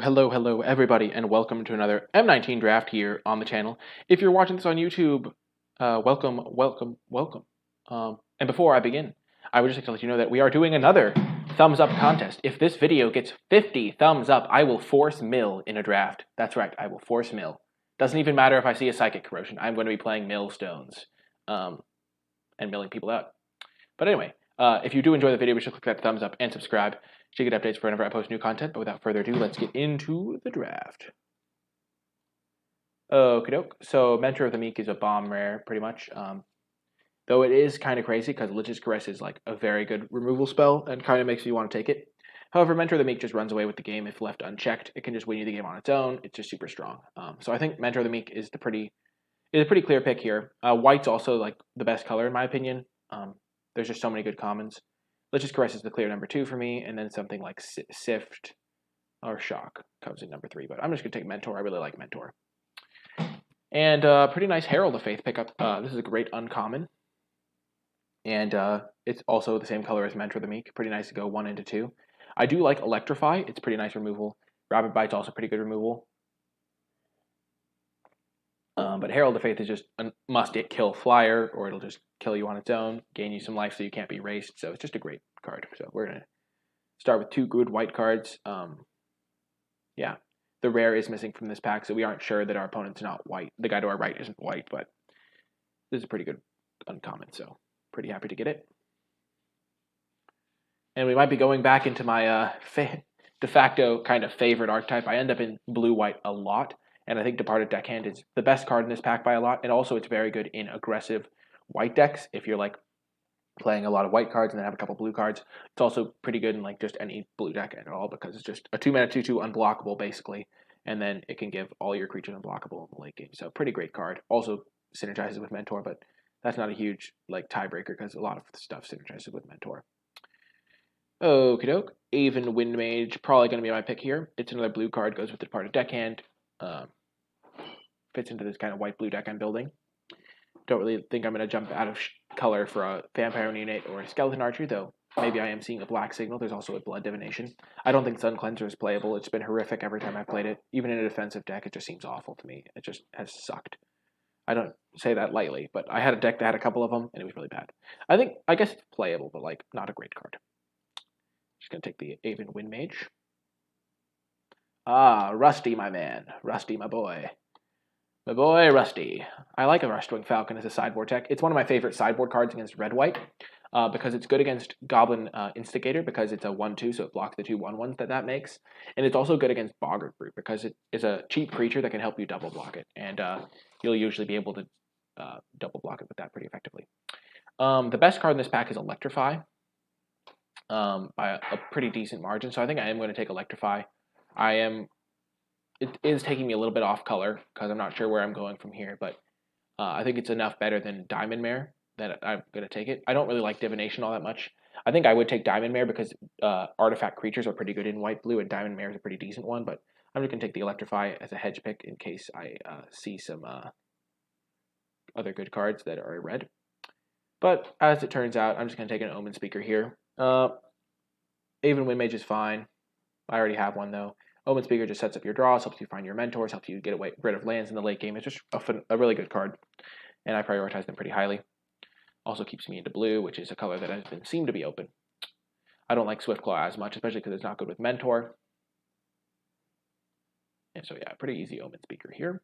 Hello, everybody, and welcome to another M19 draft here on the channel. If you're watching this on YouTube, welcome. And before I begin, I would just like to let you know that we are doing another thumbs up contest. If this video gets 50 thumbs up, I will force mill in a draft. That's right, I will force mill. Doesn't even matter if I see a psychic corrosion. I'm going to be playing mill stones and milling people out. But anyway, if you do enjoy the video, be sure to click that thumbs up and subscribe to get updates for whenever I post new content. But without further ado, let's get into the draft. Okie doke. So Mentor of the Meek is a bomb rare, pretty much. Though it is kind of crazy because Lich's Caress is like a very good removal spell and kind of makes you want to take it. However, Mentor of the Meek just runs away with the game if left unchecked. It can just win you the game on its own. It's just super strong. So I think Mentor of the Meek is a pretty clear pick here. White's also like the best color in my opinion. There's just so many good commons. Lich's Caress is the clear number 2 for me, and then something like Sift or Shock comes in number 3. But I'm just going to take Mentor. I really like Mentor. And pretty nice Herald of Faith pickup. This is a great uncommon. And it's also the same color as Mentor of the Meek. Pretty nice to go 1 into 2. I do like Electrify. It's pretty nice removal. Rapid Bite's also pretty good removal. But Herald of Faith is just a must-kill flyer, or it'll just kill you on its own, gain you some life so you can't be erased. So it's just a great card. So we're going to start with 2 good white cards. Yeah, the rare is missing from this pack, so we aren't sure that our opponent's not white. The guy to our right isn't white, but this is a pretty good uncommon, so pretty happy to get it. And we might be going back into my de facto kind of favorite archetype. I end up in blue-white a lot. And I think Departed Deckhand is the best card in this pack by a lot. And also it's very good in aggressive white decks. If you're like playing a lot of white cards and then have a couple blue cards, it's also pretty good in like just any blue deck at all because it's just a 2-mana 2/2 unblockable basically. And then it can give all your creatures unblockable in the late game. So pretty great card. Also synergizes with Mentor, but that's not a huge like tiebreaker because a lot of stuff synergizes with Mentor. Okie doke. Aven Windmage, probably going to be my pick here. It's another blue card, goes with the Departed Deckhand. Fits into this kind of white-blue deck I'm building. Don't really think I'm going to jump out of color for a Vampire Neonate or a Skeleton Archer, though maybe I am seeing a black signal. There's also a Blood Divination. I don't think Sun Cleanser is playable. It's been horrific every time I've played it. Even in a defensive deck, it just seems awful to me. It just has sucked. I don't say that lightly, but I had a deck that had a couple of them, and it was really bad. I guess it's playable, but like not a great card. Just going to take the Aven Windmage. Ah, Rusty, my man. Rusty, my boy. My boy, Rusty. I like a Rushtwing Falcon as a sideboard tech. It's one of my favorite sideboard cards against red-white because it's good against Goblin Instigator because it's a 1/2, so it blocks the 2 1/1s that makes. And it's also good against Boggart Brute because it is a cheap creature that can help you double block it. And you'll usually be able to double block it with that pretty effectively. The best card in this pack is Electrify by a pretty decent margin. So I think I am going to take Electrify. It is taking me a little bit off color because I'm not sure where I'm going from here, but I think it's enough better than Diamond Mare that I'm going to take it. I don't really like Divination all that much. I think I would take Diamond Mare because artifact creatures are pretty good in white-blue, and Diamond Mare is a pretty decent one, but I'm just going to take the Electrify as a hedge pick in case I see some other good cards that are red. But as it turns out, I'm just going to take an Omen Speaker here. Aven Windmage is fine. I already have one, though. Omen Speaker just sets up your draws, helps you find your mentors, helps you get rid of lands in the late game. It's just a really good card, and I prioritize them pretty highly. Also keeps me into blue, which is a color that has been seemed to be open. I don't like Swiftclaw as much, especially because it's not good with Mentor. And so yeah, pretty easy Omen Speaker here.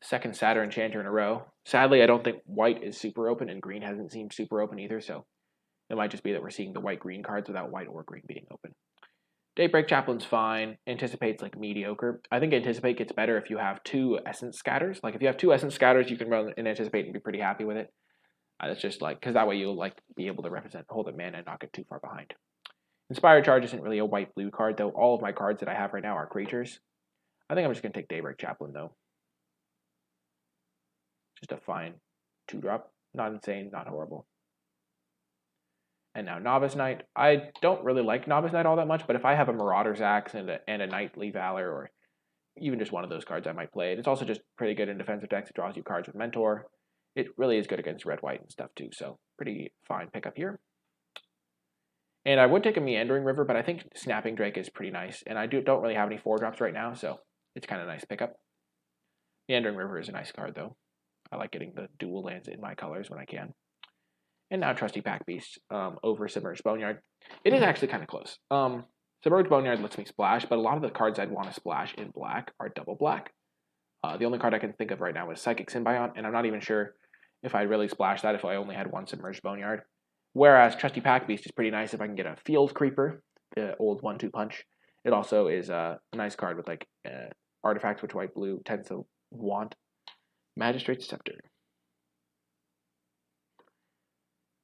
Second Satyr Enchanter in a row. Sadly, I don't think white is super open, and green hasn't seemed super open either, so it might just be that we're seeing the white-green cards without white or green being open. Daybreak Chaplain's fine. Anticipate's like mediocre. I think Anticipate gets better if you have 2 Essence Scatters. Like if you have 2 Essence Scatters, you can run an Anticipate and be pretty happy with it. It's just like, because that way you'll like be able to hold a mana and not get too far behind. Inspired Charge isn't really a white-blue card, though. All of my cards that I have right now are creatures. I think I'm just going to take Daybreak Chaplain, though. Just a fine 2-drop. Not insane, not horrible. And now Novice Knight. I don't really like Novice Knight all that much, but if I have a Marauder's Axe and a Knightly Valor, or even just one of those cards, I might play it. It's also just pretty good in defensive decks. It draws you cards with Mentor. It really is good against red-white and stuff too, so pretty fine pickup here. And I would take a Meandering River, but I think Snapping Drake is pretty nice. And I don't really have any 4-drops right now, so it's kind of a nice pickup. Meandering River is a nice card, though. I like getting the dual lands in my colors when I can. And now Trusty Pack Beast over Submerged Boneyard. It is actually kind of close. Submerged Boneyard lets me splash, but a lot of the cards I'd want to splash in black are double black. The only card I can think of right now is Psychic Symbiont, and I'm not even sure if I'd really splash that if I only had one Submerged Boneyard. Whereas Trusty Pack Beast is pretty nice if I can get a Field Creeper, the old 1-2 punch. It also is a nice card with like artifacts which white-blue tends to want. Magistrate's Scepter.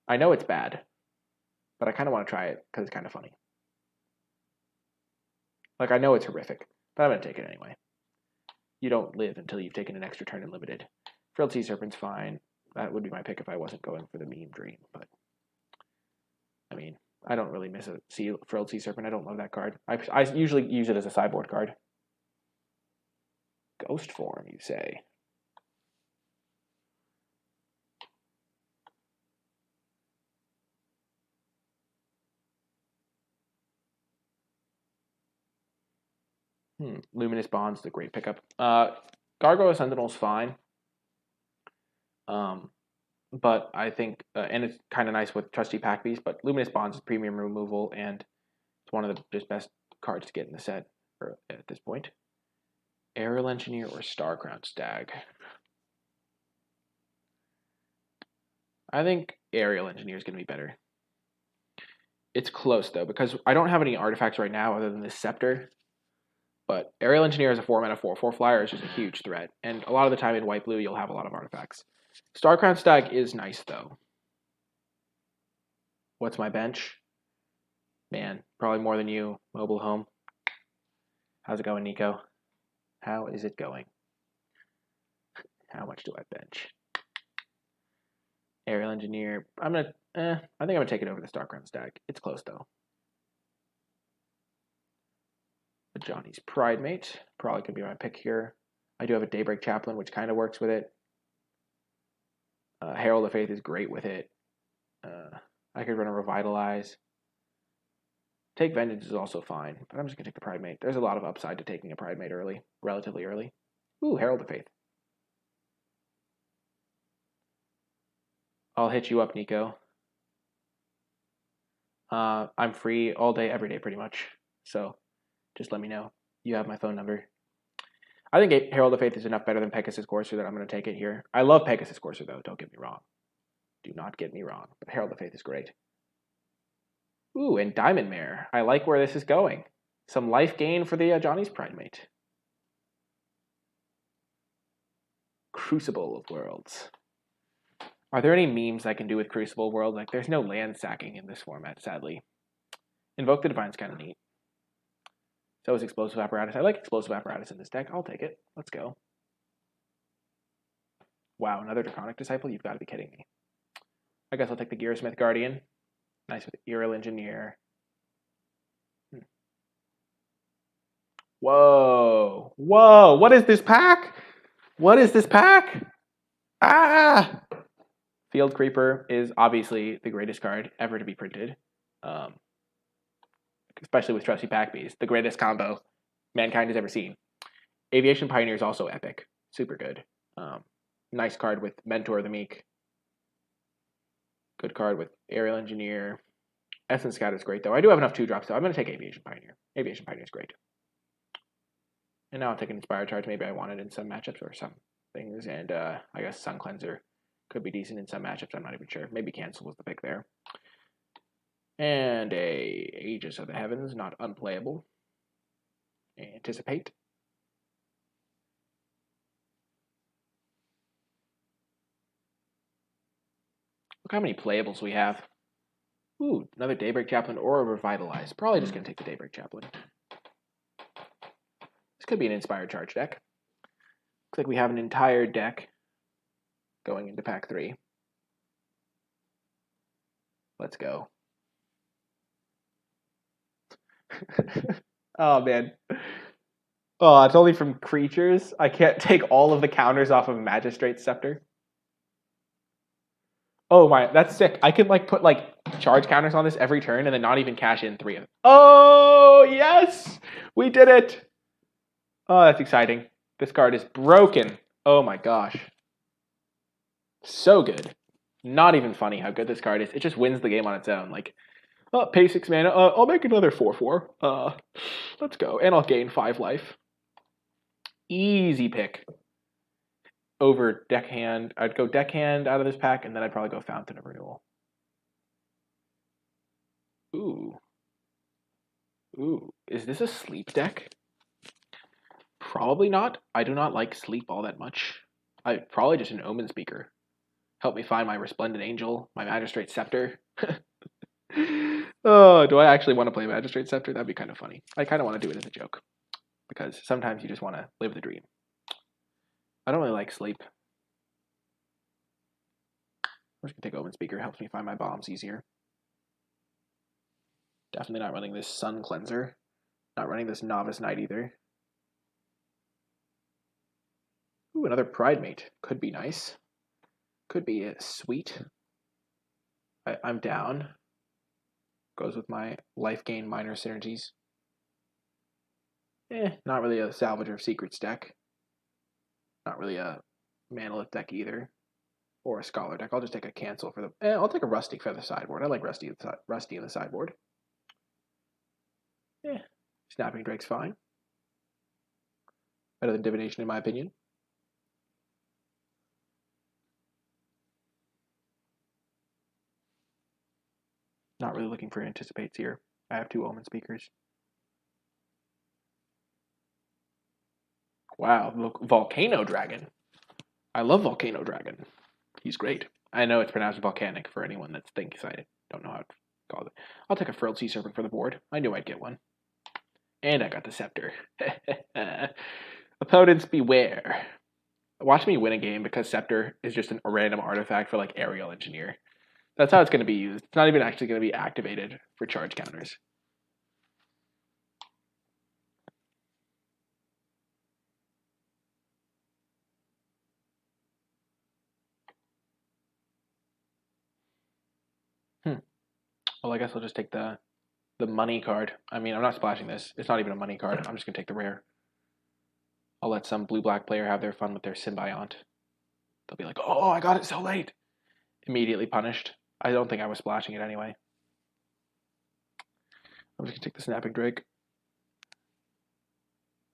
I know it's bad, but I kind of want to try it because it's kind of funny. Like, I know it's horrific, but I'm going to take it anyway. You don't live until you've taken an extra turn in limited. Frilled Sea Serpent's fine. That would be my pick if I wasn't going for the meme dream, but I mean, I don't really miss a Frilled Sea Serpent. I don't love that card. I usually use it as a sideboard card. Ghost form, you say? Luminous Bond's the great pickup. Gargoyle Sentinel's fine. But I think, and it's kind of nice with Trusty Pack Beast, but Luminous Bonds is premium removal, and it's one of the just best cards to get in the set at this point. Aerial Engineer or Starcrown Stag? I think Aerial Engineer is going to be better. It's close, though, because I don't have any artifacts right now other than this Scepter. But Aerial Engineer as a 4-mana 4/4 flyer is just a huge threat. And a lot of the time in white-blue, you'll have a lot of artifacts. Starcrown Stag is nice, though. What's my bench? Man, probably more than you. Mobile Home. How's it going, Nico? How is it going? How much do I bench? Aerial Engineer. I think I'm gonna take it over the Starcrown Stag. It's close, though. Johnny's Pridemate probably could be my pick here. I do have a Daybreak Chaplain, which kind of works with it. Herald of Faith is great with it. I could run a Revitalize. Take Vengeance is also fine, but I'm just going to take the Pridemate. There's a lot of upside to taking a Pridemate early, relatively early. Ooh, Herald of Faith. I'll hit you up, Nico. I'm free all day, every day, pretty much. So just let me know. You have my phone number. I think Herald of Faith is enough better than Pegasus Courser that I'm going to take it here. I love Pegasus Courser, though. Don't get me wrong. Do not get me wrong. But Herald of Faith is great. Ooh, and Diamond Mare. I like where this is going. Some life gain for the Johnny's Pridemate. Crucible of Worlds. Are there any memes I can do with Crucible World? Like, there's no land sacking in this format, sadly. Invoke the Divine's kind of neat. So is Explosive Apparatus. I like Explosive Apparatus in this deck. I'll take it. Let's go. Wow, another Draconic Disciple? You've got to be kidding me. I guess I'll take the Gearsmith Guardian. Nice with Aerial Engineer. Whoa. Whoa. What is this pack? What is this pack? Ah! Field Creeper is obviously the greatest card ever to be printed. Especially with Trusty Pack Beast. The greatest combo mankind has ever seen. Aviation Pioneer is also epic. Super good. Nice card with Mentor the Meek. Good card with Aerial Engineer. Essence Scout is great, though. I do have enough 2-drops, so I'm going to take Aviation Pioneer. Aviation Pioneer is great. And now I'll take an Inspired Charge. Maybe I want it in some matchups or some things. And I guess Sun Cleanser could be decent in some matchups. I'm not even sure. Maybe Cancel was the pick there. And a Aegis of the Heavens, not unplayable. Anticipate. Look how many playables we have. Ooh, another Daybreak Chaplain or a Revitalize. Probably just going to take the Daybreak Chaplain. This could be an Inspired Charge deck. Looks like we have an entire deck going into pack 3. Let's go. Oh, man. Oh, it's only from creatures. I can't take all of the counters off of Magistrate's Scepter. Oh my, that's sick. I could like put like charge counters on this every turn and then not even cash in 3 of them. Oh, yes! We did it! Oh, that's exciting. This card is broken. Oh my gosh. So good. Not even funny how good this card is. It just wins the game on its own. Like, pay 6 mana. I'll make another 4/4. Let's go. And I'll gain 5 life. Easy pick. Over deckhand. I'd go deckhand out of this pack, and then I'd probably go Fountain of Renewal. Ooh. Ooh. Is this a sleep deck? Probably not. I do not like sleep all that much. Probably just an Omen Speaker. Help me find my Resplendent Angel, my Magistrate Scepter. Oh, do I actually want to play Magistrate Scepter? That'd be kind of funny. I kind of want to do it as a joke. Because sometimes you just want to live the dream. I don't really like sleep. I'm just going to take Omen Speaker. Helps me find my bombs easier. Definitely not running this Sun Cleanser. Not running this Novice Knight either. Ooh, another Pride Mate. Could be nice. Could be sweet. I'm down. Goes with my life gain minor synergies. Not really a Salvager of Secrets deck. Not really a Manolith deck either. Or a Scholar deck. I'll just take a cancel for the... I'll take a Rusty for the sideboard. I like Rusty in the sideboard. Snapping Drake's fine. Better than Divination in my opinion. Not really looking for Anticipates here. I have 2 Omen Speakers. Wow, look, Volcano Dragon. I love Volcano Dragon. He's great. I know it's pronounced volcanic for anyone that's think-sighted. Don't know how to call it. I'll take a Frilled Sea Serpent for the board. I knew I'd get one. And I got the Scepter. Opponents beware. Watch me win a game because Scepter is just a random artifact for like Aerial Engineer. That's how it's going to be used. It's not even actually going to be activated for charge counters. Well, I guess I'll just take the money card. I mean, I'm not splashing this. It's not even a money card. I'm just going to take the rare. I'll let some blue-black player have their fun with their Symbiont. They'll be like, oh, I got it so late. Immediately punished. I don't think I was splashing it anyway. I'm just going to take the Snapping Drake.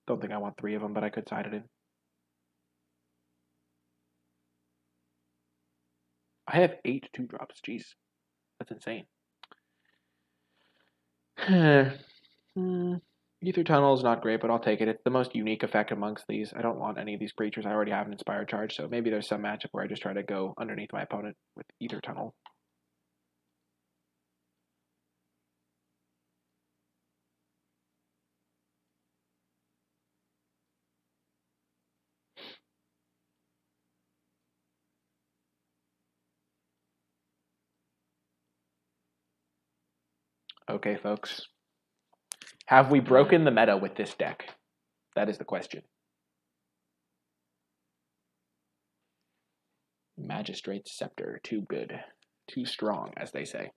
Don't think I want 3 of them, but I could side it in. I have 8 2-drops. Jeez. That's insane. Ether Tunnel is not great, but I'll take it. It's the most unique effect amongst these. I don't want any of these creatures. I already have an Inspired Charge, so maybe there's some matchup where I just try to go underneath my opponent with Ether Tunnel. Okay, folks. Have we broken the meta with this deck? That is the question. Magistrate Scepter, too good. Too strong, as they say.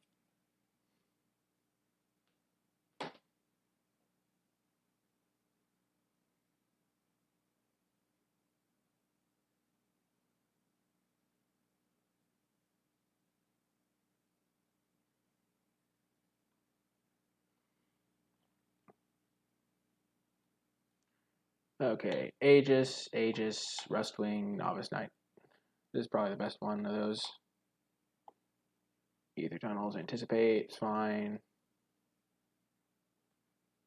Okay, Aegis, Rustwing, Novice Knight. This is probably the best one of those. Ether Tunnels, Anticipate, it's fine.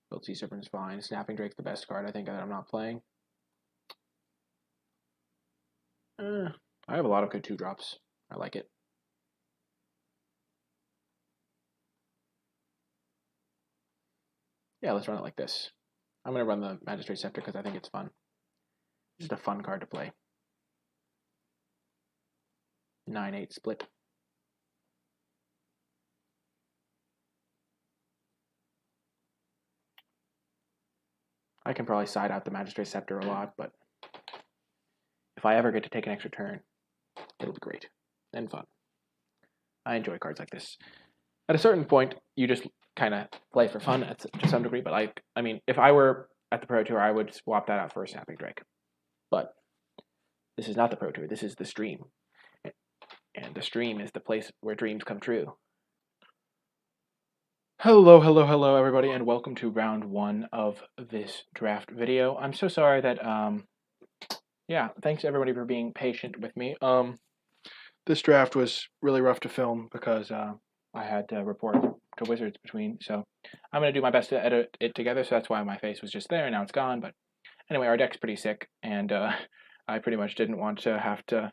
Frilled Sea Serpent is fine. Snapping Drake's the best card I think that I'm not playing. I have a lot of good 2-drops. I like it. Yeah, let's run it like this. I'm going to run the Magistrate Scepter because I think it's fun. It's just a fun card to play. 9-8 split. I can probably side out the Magistrate Scepter a lot, but if I ever get to take an extra turn, it'll be great and fun. I enjoy cards like this. At a certain point, you just kind of play for fun to some degree. But I mean, if I were at the Pro Tour, I would swap that out for a Snapping Drake. But this is not the Pro Tour. This is the stream. And the stream is the place where dreams come true. Hello, everybody, and welcome to round 1 of this draft video. I'm so sorry that, yeah, thanks everybody for being patient with me. This draft was really rough to film because I had to report to Wizards between, so I'm going to do my best to edit it together, so that's why my face was just there, and now it's gone, but anyway, our deck's pretty sick, and I pretty much didn't want to have to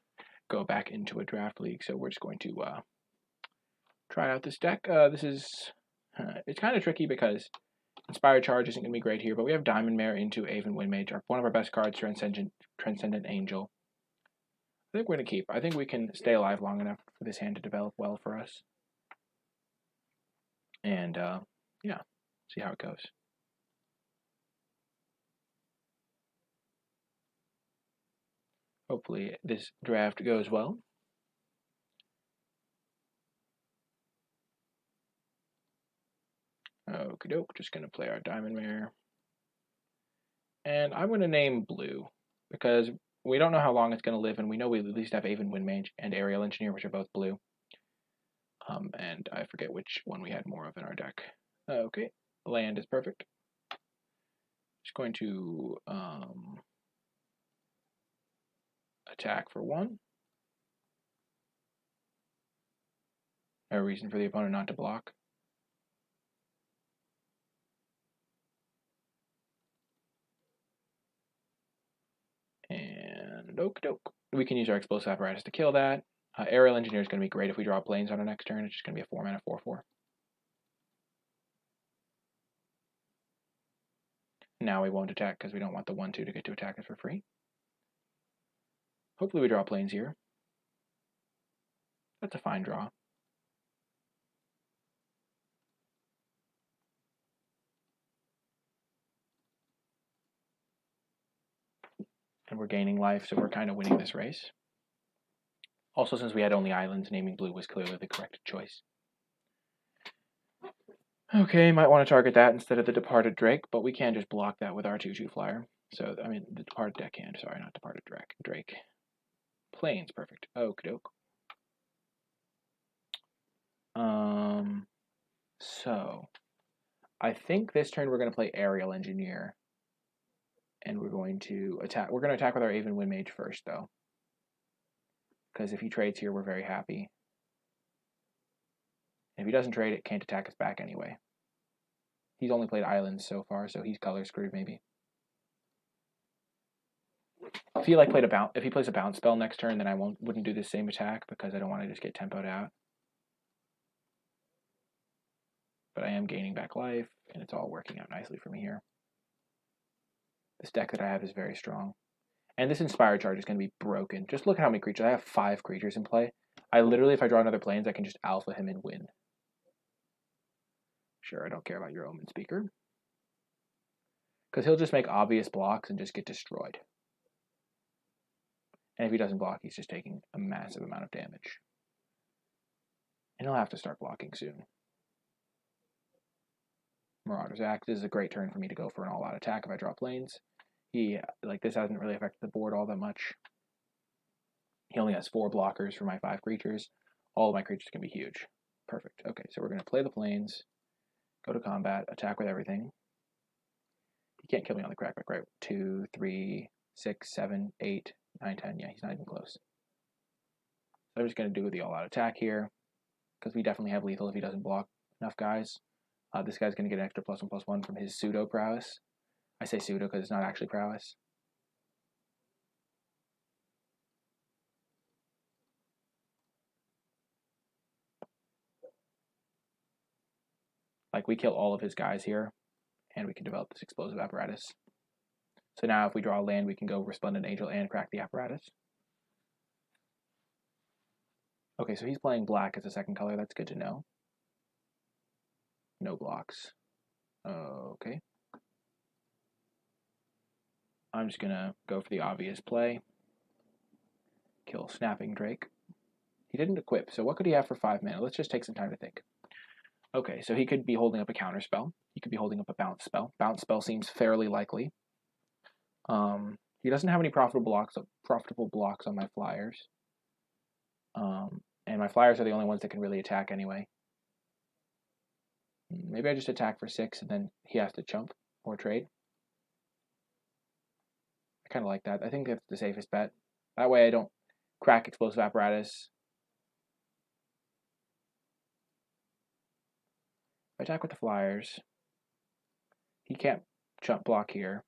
go back into a draft league, so we're just going to try out this deck. It's kind of tricky because Inspired Charge isn't going to be great here, but we have Diamond Mare into Aven Windmage, one of our best cards, Transcendent Angel. I think we're going to keep. I think we can stay alive long enough for this hand to develop well for us. And, yeah, see how it goes. Hopefully this draft goes well. Okie doke, just going to play our Diamond Mare. And I'm going to name Blue, because we don't know how long it's going to live, and we know we at least have Aven Windmage and Aerial Engineer, which are both blue. And I forget which one we had more of in our deck. Okay, land is perfect. Just going to attack for 1. No reason for the opponent not to block. And okie doke. We can use our Explosive Apparatus to kill that. Aerial Engineer is going to be great if we draw planes on our next turn. It's just going to be a 4-mana 4/4. Now we won't attack because we don't want the 1/2 to get to attack us for free. Hopefully we draw planes here. That's a fine draw. And we're gaining life, so we're kind of winning this race. Also, since we had only islands, naming Blue was clearly the correct choice. Okay, might want to target that instead of the Departed Drake, but we can just block that with our 2/2 flyer. So, I mean, the Departed Deckhand, sorry, not Departed Drake. Plains, perfect. Okie doke. So, I think this turn we're going to play Aerial Engineer. And we're going to attack. We're going to attack with our Aven Windmage first, though. Because if he trades here, we're very happy. And if he doesn't trade, it can't attack us back anyway. He's only played islands so far, so he's color screwed maybe. If he if he plays a bounce spell next turn, then I wouldn't do the same attack because I don't want to just get tempoed out. But I am gaining back life, and it's all working out nicely for me here. This deck that I have is very strong. And this Inspired Charge is going to be broken. Just look at how many creatures. I have 5 creatures in play. I literally, if I draw another planes, I can just alpha him and win. Sure, I don't care about your Omen Speaker. Because he'll just make obvious blocks and just get destroyed. And if he doesn't block, he's just taking a massive amount of damage. And he'll have to start blocking soon. Marauder's Act is a great turn for me to go for an all-out attack if I draw planes. This hasn't really affected the board all that much. He only has 4 blockers for my 5 creatures. All of my creatures can be huge. Perfect. Okay, so we're going to play the planes, go to combat, attack with everything. He can't kill me on the crackback, right? 2, 3, 6, 7, 8, 9, 10. Yeah, he's not even close. So I'm just going to do the all-out attack here, because we definitely have lethal if he doesn't block enough guys. This guy's going to get an extra +1/+1 from his pseudo prowess. I say pseudo because it's not actually prowess. We kill all of his guys here, and we can develop this Explosive Apparatus. So now if we draw a land, we can go Resplendent Angel and crack the apparatus. Okay, so he's playing black as a second color. That's good to know. No blocks. Okay. I'm just going to go for the obvious play. Kill Snapping Drake. He didn't equip, so what could he have for 5 mana? Let's just take some time to think. Okay, so he could be holding up a counter spell. He could be holding up a bounce spell. Bounce spell seems fairly likely. He doesn't have any profitable blocks on my flyers. And my flyers are the only ones that can really attack anyway. Maybe I just attack for 6 and then he has to chump or trade. I kind of like that. I think that's the safest bet. That way I don't crack explosive apparatus. If I attack with the flyers, he can't chump block here.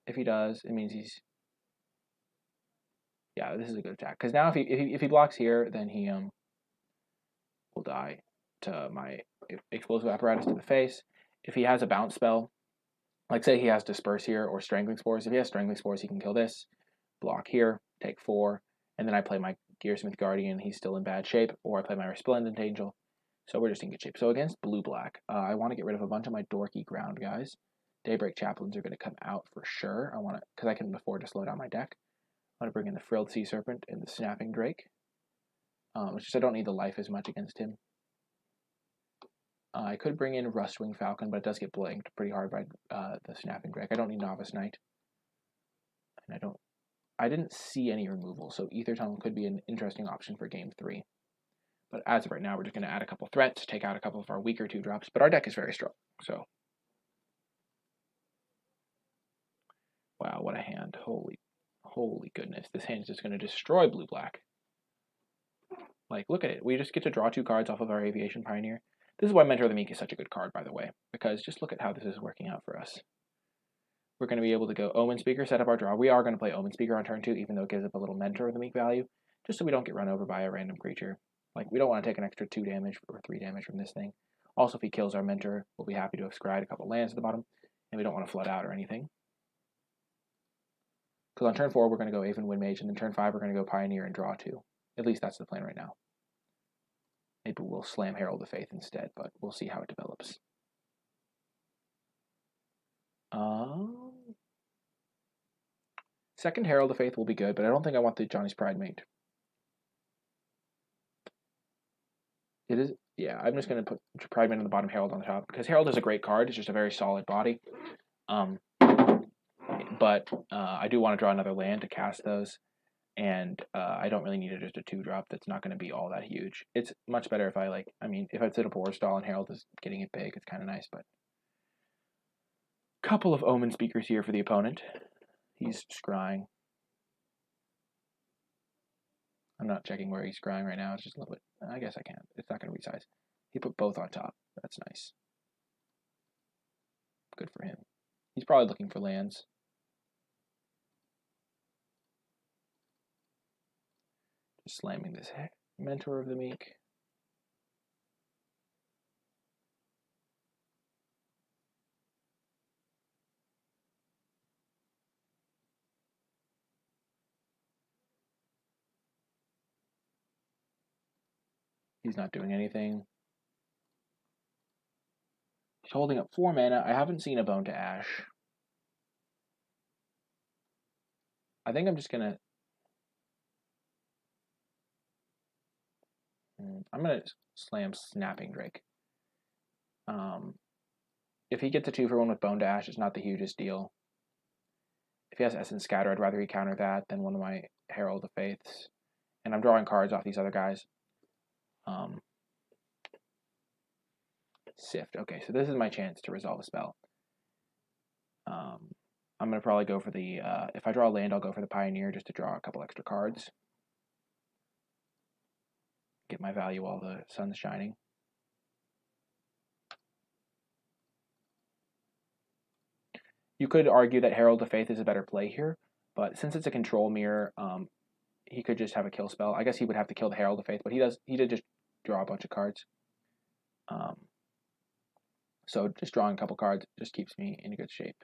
If he does, it means he's... Yeah, this is a good attack. Because now if he blocks here, then he will die to my explosive apparatus to the face. If he has a bounce spell, like say he has Disperse here or Strangling Spores. If he has Strangling Spores, he can kill this, block here, take 4, and then I play my Gearsmith Guardian. He's still in bad shape, or I play my Resplendent Angel. So we're just in good shape. So against blue-black, I want to get rid of a bunch of my dorky ground guys. Daybreak Chaplains are going to come out for sure. I want to, because I can afford to slow down my deck. I want to bring in the Frilled Sea Serpent and the Snapping Drake. It's just I don't need the life as much against him. I could bring in Rustwing Falcon, but it does get blanked pretty hard by the Snapping Drake. I don't need Novice Knight. And I didn't see any removal, so Ether Tunnel could be an interesting option for game 3. But as of right now, we're just going to add a couple threats, take out a couple of our weaker 2-drops, but our deck is very strong, so. Wow, what a hand. Holy goodness. This hand is just going to destroy blue-black. Like, look at it. We just get to draw 2 cards off of our Aviation Pioneer. This is why Mentor of the Meek is such a good card, by the way, because just look at how this is working out for us. We're going to be able to go Omen Speaker, set up our draw. We are going to play Omen Speaker on turn 2, even though it gives up a little Mentor of the Meek value, just so we don't get run over by a random creature. Like, we don't want to take an extra 2 damage or 3 damage from this thing. Also, if he kills our Mentor, we'll be happy to have scryed a couple lands at the bottom, and we don't want to flood out or anything. Because on turn 4, we're going to go Aven Wind Mage, and then turn 5, we're going to go Pioneer and draw 2. At least that's the plan right now. Maybe we'll slam Herald of Faith instead, but we'll see how it develops. Second Herald of Faith will be good, but I don't think I want the Johnny's Pride mate. It is, yeah, I'm just going to put Pride Mate on the bottom, Herald on the top, because Herald is a great card. It's just a very solid body. But I do want to draw another land to cast those, and I don't really need just a 2-drop. That's not going to be all that huge. It's much better if I if I sit a Boar Stall and Herald is getting it big, it's kind of nice, but couple of Omen Speakers here for the opponent. He's scrying. I'm not checking where he's scrying right now. It's just a little bit. I guess I can. It's not going to resize. He put both on top. That's nice. Good for him. He's probably looking for lands. Just slamming this Mentor of the Meek. He's not doing anything. He's holding up 4 mana. I haven't seen a Bone to Ash. I think I'm just going to... I'm going to slam Snapping Drake. If he gets a 2-for-1 with Bone to Ash, it's not the hugest deal. If he has Essence Scatter, I'd rather he counter that than one of my Herald of Faiths. And I'm drawing cards off these other guys. Sift. Okay, so this is my chance to resolve a spell. I'm going to probably go for the... if I draw a land, I'll go for the Pioneer just to draw a couple extra cards. Get my value while the sun's shining. You could argue that Herald of Faith is a better play here, but since it's a control mirror, he could just have a kill spell. I guess he would have to kill the Herald of Faith, but he did just draw a bunch of cards. So just drawing a couple cards just keeps me in good shape.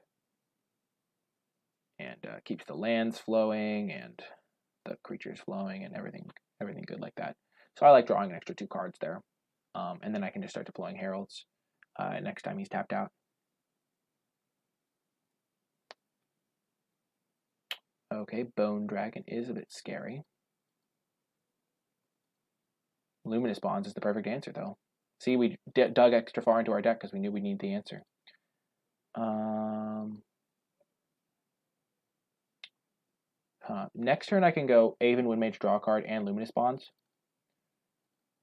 And keeps the lands flowing and the creatures flowing and everything good like that. So I like drawing an extra 2 cards there. And then I can just start deploying Heralds next time he's tapped out. Okay, Bone Dragon is a bit scary. Luminous Bonds is the perfect answer, though. See, we dug extra far into our deck because we knew we need the answer. Next turn I can go Aven, Windmage, draw a card, and Luminous Bonds.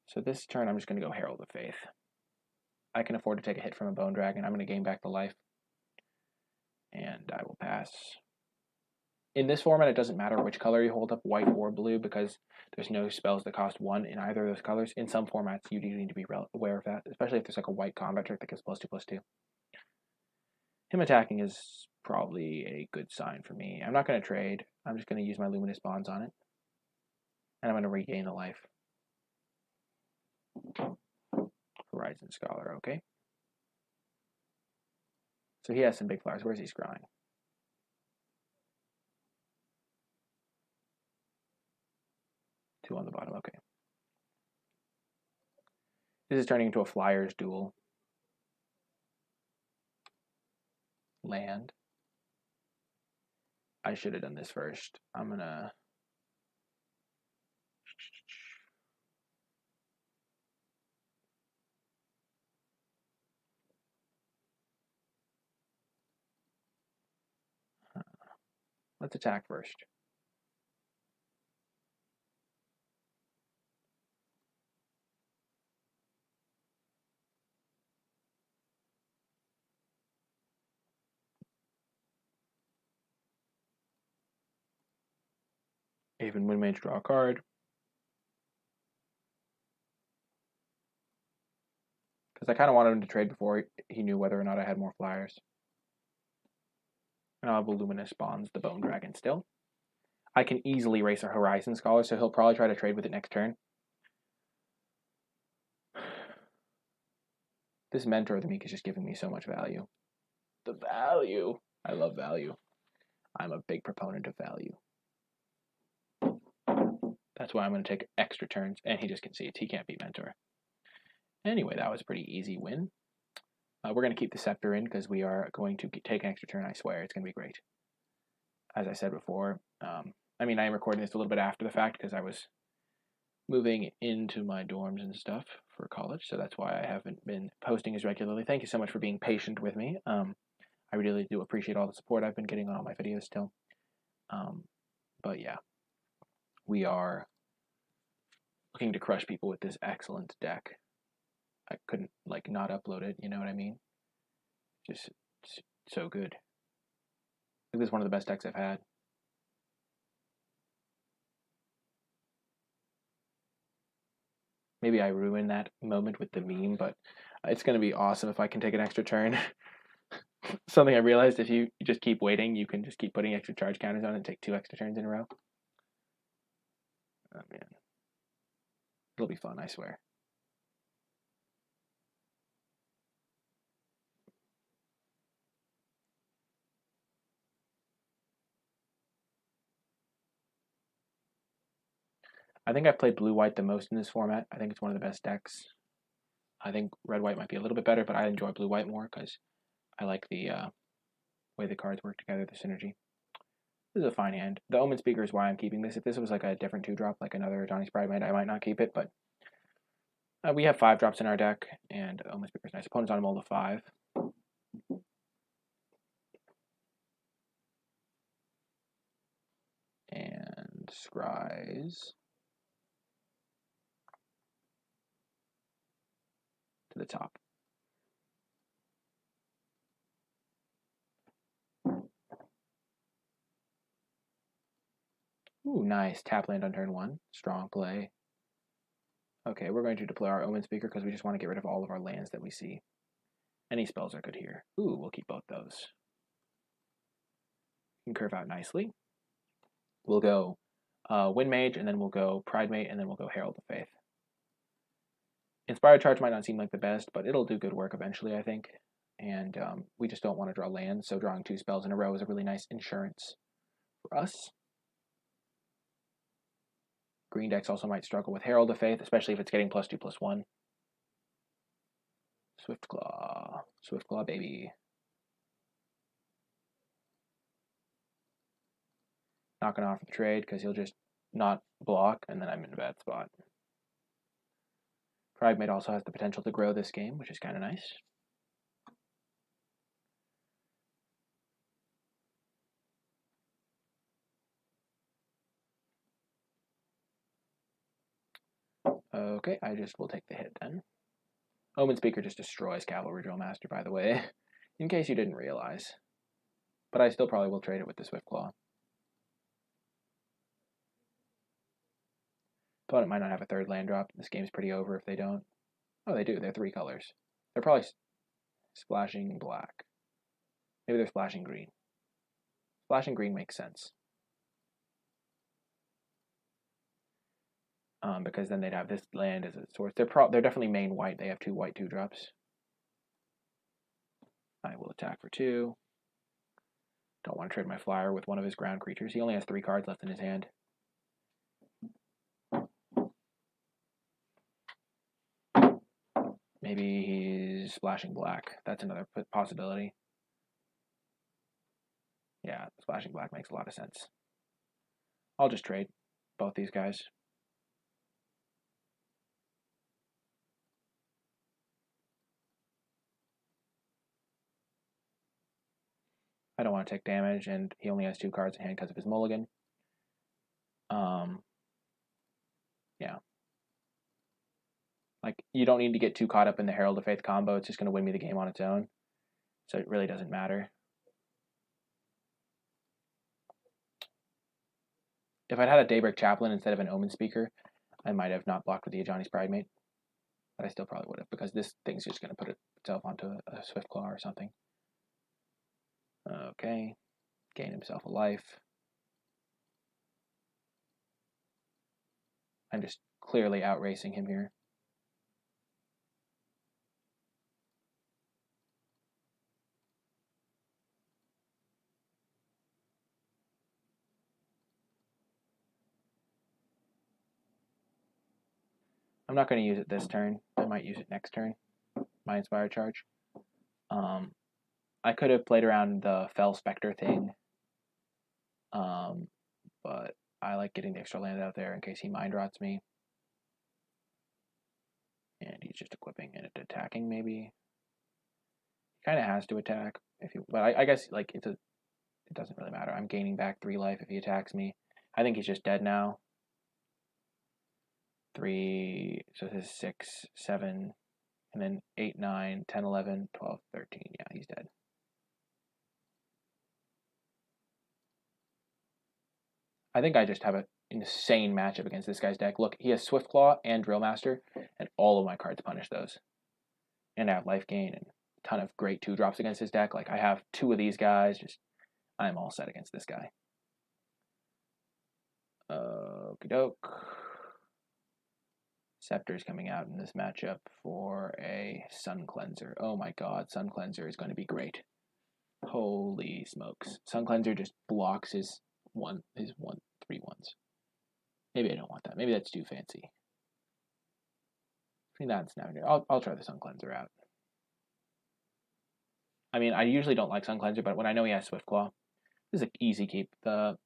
So this turn I'm just going to go Herald of Faith. I can afford to take a hit from a Bone Dragon. I'm going to gain back the life. And I will pass. In this format, it doesn't matter which color you hold up, white or blue, because there's no spells that cost 1 in either of those colors. In some formats, you do need to be aware of that, especially if there's like a white combat trick that gives +2/+2. Him attacking is probably a good sign for me. I'm not going to trade. I'm just going to use my Luminous Bonds on it. And I'm going to regain the life. Horizon Scholar, okay. So he has some big flowers. Where's he scrying? Two on the bottom, okay. This is turning into a Flyers duel. Land. I should have done this first. I'm gonna... Let's attack first. Aven, Windmage, draw a card. Because I kind of wanted him to trade before he knew whether or not I had more Flyers. And I'll have Luminous Bonds, the Bone Dragon still. I can easily race a Horizon Scholar, so he'll probably try to trade with it next turn. This Mentor of the Meek is just giving me so much value. The value. I love value. I'm a big proponent of value. That's why I'm going to take extra turns, and he just concedes. He can't beat Mentor. Anyway, that was a pretty easy win. We're going to keep the Scepter in because we are going to take an extra turn, I swear. It's going to be great. As I said before, I mean, I am recording this a little bit after the fact because I was moving into my dorms and stuff for college, so that's why I haven't been posting as regularly. Thank you so much for being patient with me. I really do appreciate all the support I've been getting on all my videos still. But yeah, we are looking to crush people with this excellent deck. I couldn't like not upload it, you know what I mean? Just so good. I think this is one of the best decks I've had. Maybe I ruined that moment with the meme, but it's going to be awesome if I can take an extra turn. Something I realized, if you just keep waiting, you can just keep putting extra charge counters on and take 2 extra turns in a row. Oh man. It'll be fun, I swear. I think I've played blue-white the most in this format. I think it's one of the best decks. I think red-white might be a little bit better, but I enjoy blue-white more because I like the way the cards work together, the synergy. This is a fine hand. The Omen Speaker is why I'm keeping this. If this was like a different 2-drop, like another Johnny's Bridesmaid, I might not keep it, but we have 5 drops in our deck, and Omen Speaker is nice. Opponent's on a mold of 5. And scries to the top. Ooh, nice. Tap land on turn 1. Strong play. Okay, we're going to deploy our Omen Speaker because we just want to get rid of all of our lands that we see. Any spells are good here. Ooh, we'll keep both those. Can curve out nicely. We'll go Windmage, and then we'll go Pridemate, and then we'll go Herald of Faith. Inspired Charge might not seem like the best, but it'll do good work eventually, I think. And we just don't want to draw lands, so drawing 2 spells in a row is a really nice insurance for us. Green decks also might struggle with Herald of Faith, especially if it's getting +2/+1. Swiftclaw. Swiftclaw, baby. Not going to offer the trade because he'll just not block, and then I'm in a bad spot. Fragmate also has the potential to grow this game, which is kind of nice. Okay, I just will take the hit then. Omen Speaker just destroys Cavalry Drill Master, by the way, in case you didn't realize. But I still probably will trade it with the Swift Claw. Opponent might not have a third land drop. This game's pretty over if they don't. Oh, they do. They're 3 colors. They're probably splashing black. Maybe they're splashing green. Splashing green makes sense. Because then they'd have this land as a source. They're definitely main white. They have 2 white 2-drops. I will attack for 2. Don't want to trade my flyer with one of his ground creatures. He only has 3 cards left in his hand. Maybe he's splashing black. That's another possibility. Yeah, splashing black makes a lot of sense. I'll just trade both these guys. I don't want to take damage, and he only has 2 cards in hand because of his mulligan. Yeah. Like, you don't need to get too caught up in the Herald of Faith combo. It's just going to win me the game on its own. So it really doesn't matter. If I'd had a Daybreak Chaplain instead of an Omen Speaker, I might have not blocked with the Ajani's Pridemate. But I still probably would have, because this thing's just going to put itself onto a Swift Claw or something. Okay. Gain himself a life. I'm just clearly outracing him here. I'm not going to use it this turn. I might use it next turn. My Inspired Charge. I could have played around the Fell Spectre thing. But I like getting the extra land out there in case he mind rots me. And he's just equipping and attacking, maybe. He kind of has to attack, but I guess like it doesn't really matter. I'm gaining back 3 life if he attacks me. I think he's just dead now. 3, so this is 6, 7, and then 8, 9, 10, 11, 12, 13. Yeah, he's dead. I think I just have an insane matchup against this guy's deck. Look, he has Swift Claw and Drill Master, and all of my cards punish those. And I have life gain and a ton of great 2-drops against his deck. Like, I have 2 of these guys. I'm all set against this guy. Okie doke. Scepter's coming out in this matchup for a Sun Cleanser. Oh my god, Sun Cleanser is going to be great. Holy smokes. Sun Cleanser just blocks his 3/1s. Maybe I don't want that. Maybe that's too fancy. Between that and Snapper, I'll try the Sun Cleanser out. I mean, I usually don't like Sun Cleanser, but when I know he has Swift Claw, this is an easy keep. The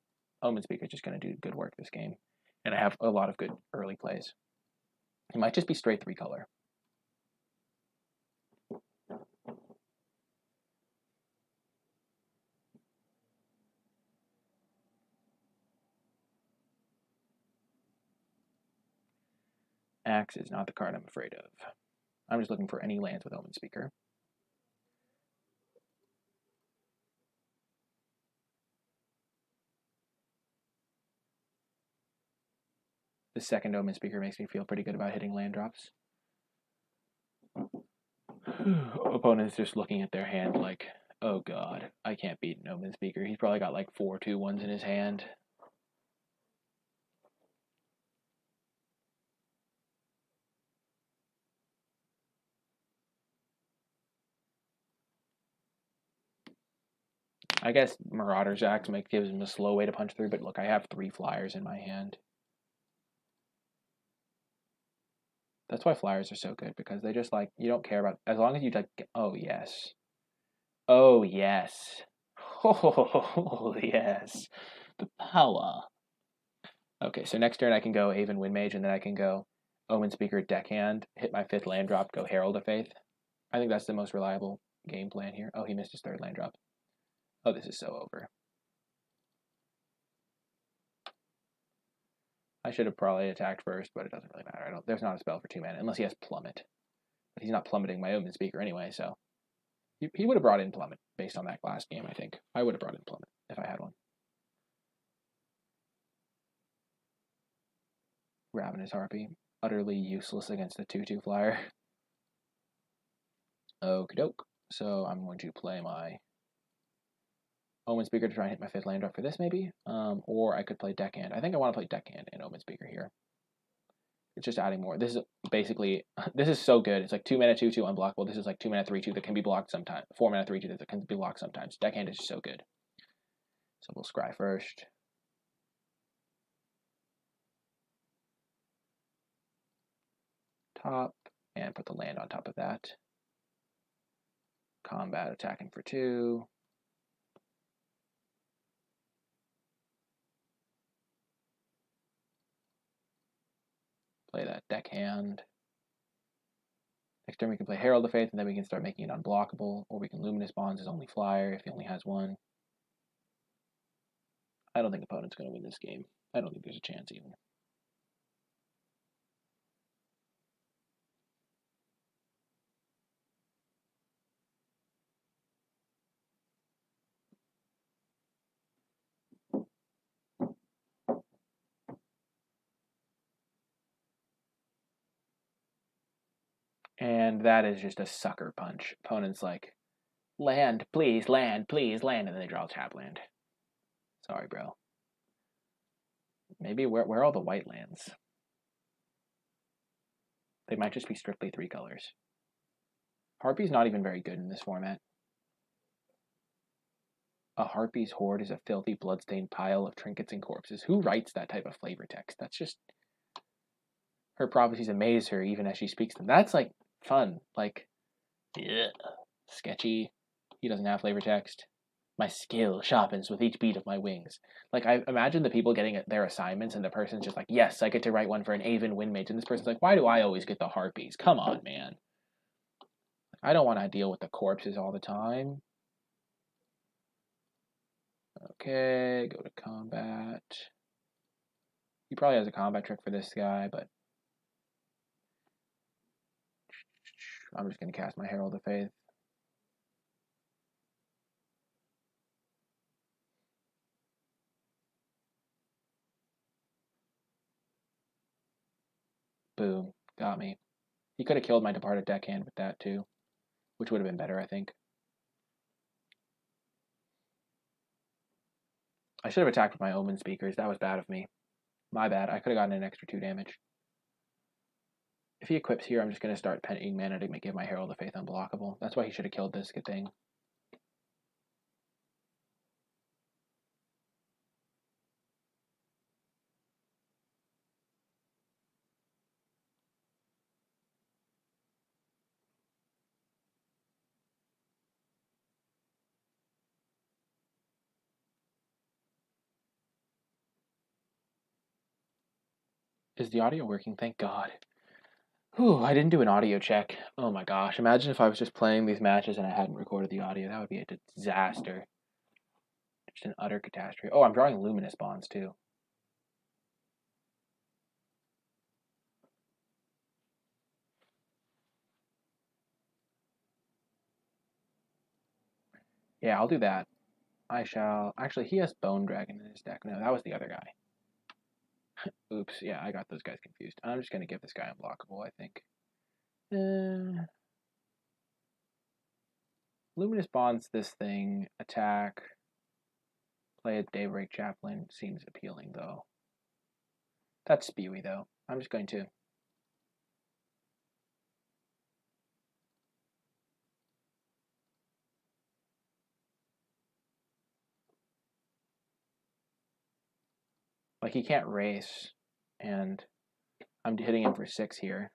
Omen Speaker is just going to do good work this game. And I have a lot of good early plays. It might just be straight 3-color. Axe is not the card I'm afraid of. I'm just looking for any lands with Omen Speaker. The second Omen Speaker makes me feel pretty good about hitting land drops. Opponent's just looking at their hand like, oh god, I can't beat an Omen Speaker. He's probably got like 4 2/1s in his hand. I guess Marauder's Axe gives him a slow way to punch through, but look, I have 3 flyers in my hand. That's why flyers are so good, because they just like, you don't care about, as long as you like, oh yes. Oh yes. Oh yes. The power. Okay, so next turn I can go Aven Windmage, and then I can go Omen Speaker, deckhand, hit my 5th land drop, go Herald of Faith. I think that's the most reliable game plan here. Oh, he missed his 3rd land drop. Oh, this is so over. I should have probably attacked first, but it doesn't really matter. There's not a spell for 2 mana, unless he has Plummet. But he's not plummeting my Omen Speaker anyway, so... He would have brought in Plummet, based on that last game, I think. I would have brought in Plummet, if I had one. Ravenous Harpy. Utterly useless against a 2/2 flyer. Okie doke. So I'm going to play my Omen Speaker to try and hit my 5th land drop for this, maybe. Or I could play Deckhand. I think I want to play Deckhand and Omen Speaker here. It's just adding more. This is basically, this is so good. It's like 2 mana 2/2 unblockable. This is like 2 mana 3/2 that can be blocked sometimes. 4 mana 3/2 that can be blocked sometimes. Deckhand is so good. So we'll scry first. Top, and put the land on top of that. Combat attacking for 2. Play that Deckhand. Next turn we can play Herald of Faith, and then we can start making it unblockable, or we can Luminous Bonds his only flyer if he only has 1. I don't think opponent's going to win this game. I don't think there's a chance even. And that is just a sucker punch. Opponent's like, land, please, land, and then they draw a tap land. Sorry, bro. Maybe where are all the white lands? They might just be strictly 3 colors. Harpy's not even very good in this format. A Harpy's Hoard is a filthy, bloodstained pile of trinkets and corpses. Who writes that type of flavor text? That's just... Her prophecies amaze her even as she speaks them. That's, like, fun. Like, yeah, sketchy. He doesn't have flavor text. My skill sharpens with each beat of my wings. Like, I imagine the people getting their assignments, and the person's just like, yes, I get to write one for an Aven Windmage. And this person's like, why do I always get the Harpies? Come on, man. I don't want to deal with the corpses all the time. Okay, go to combat. He probably has a combat trick for this guy, but I'm just going to cast my Herald of Faith. Boom, got me. He could have killed my Departed Deckhand with that too, which would have been better, I think. I should have attacked with my Omen Speakers. That was bad of me. My bad. I could have gotten an extra 2 damage. If he equips here, I'm just going to start paying mana to give my Herald of Faith unblockable. That's why he should have killed this good thing. Is the audio working? Thank God. Whew, I didn't do an audio check. Oh my gosh. Imagine if I was just playing these matches and I hadn't recorded the audio. That would be a disaster. Just an utter catastrophe. Oh, I'm drawing Luminous Bonds too. Yeah, I'll do that. I shall... Actually, he has Bone Dragon in his deck. No, that was the other guy. Oops, yeah, I got those guys confused. I'm just going to give this guy unblockable, I think. Luminous Bonds this thing, attack, play a Daybreak Chaplain. Seems appealing, though. That's spewy, though. I'm just going to... Like, he can't race, and I'm hitting him for 6 here.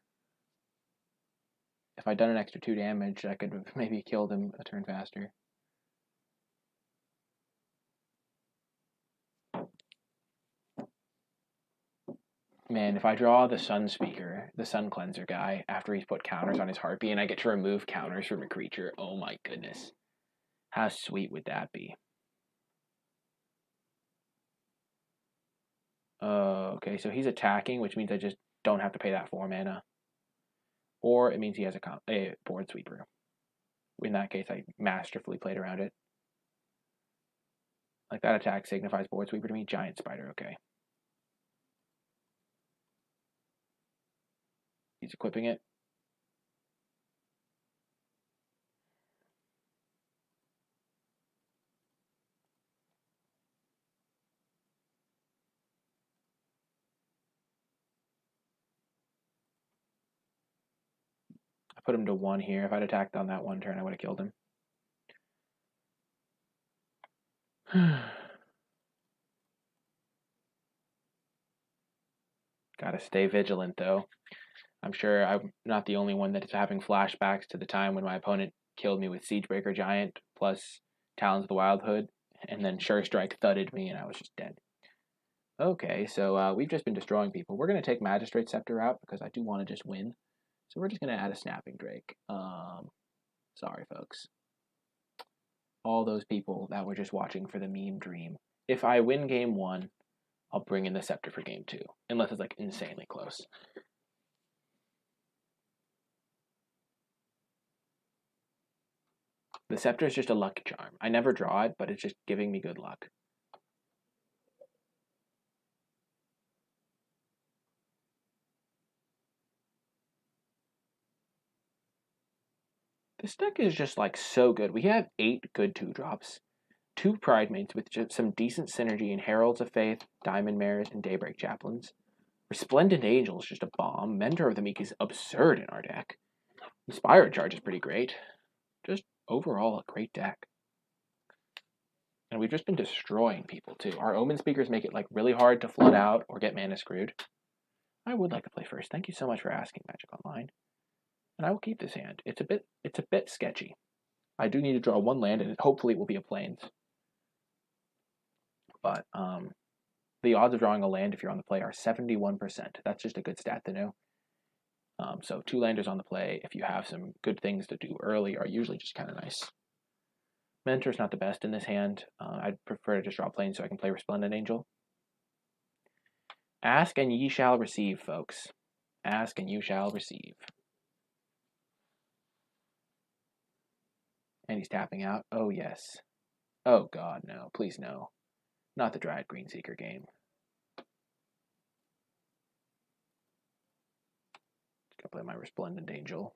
If I'd done an extra 2 damage, I could have maybe killed him a turn faster. Man, if I draw the Sun Speaker, the Sun Cleanser guy, after he's put counters on his Harpy, and I get to remove counters from a creature, oh my goodness. How sweet would that be? Okay, so he's attacking, which means I just don't have to pay that 4 mana. Or it means he has a board sweeper. In that case, I masterfully played around it. Like, that attack signifies board sweeper to me. Giant Spider, okay. He's equipping it. I put him to 1 here. If I'd attacked on that 1 turn, I would have killed him. Gotta stay vigilant, though. I'm sure I'm not the only one that is having flashbacks to the time when my opponent killed me with Siegebreaker Giant plus Talons of the Wild Hood, and then Sure Strike thudded me, and I was just dead. Okay, so we've just been destroying people. We're going to take Magistrate Scepter out because I do want to just win. So we're just going to add a Snapping Drake. Sorry, folks. All those people that were just watching for the meme dream. If I win game 1, I'll bring in the Scepter for game 2, unless it's like insanely close. The Scepter is just a lucky charm. I never draw it, but it's just giving me good luck. This deck is just like so good. We have 8 good 2-drops, 2 Pridemates with just some decent synergy in Heralds of Faith, Diamond Mares, and Daybreak Chaplains. Resplendent Angel is just a bomb. Mentor of the Meek is absurd in our deck. Inspired Charge is pretty great. Just overall a great deck. And we've just been destroying people too. Our Omen Speakers make it like really hard to flood out or get mana screwed. I would like to play first. Thank you so much for asking, Magic Online. And I will keep this hand. It's a bit sketchy. I do need to draw 1 land, and hopefully it will be a Plains. But the odds of drawing a land if you're on the play are 71%. That's just a good stat to know. So 2 landers on the play, if you have some good things to do early, are usually just kind of nice. Mentor's not the best in this hand. I'd prefer to just draw Plains so I can play Resplendent Angel. Ask and ye shall receive, folks. Ask and you shall receive. And he's tapping out. Oh, yes. Oh, God, no. Please, no. Not the Dryad Greenseeker game. Just gotta play my Resplendent Angel.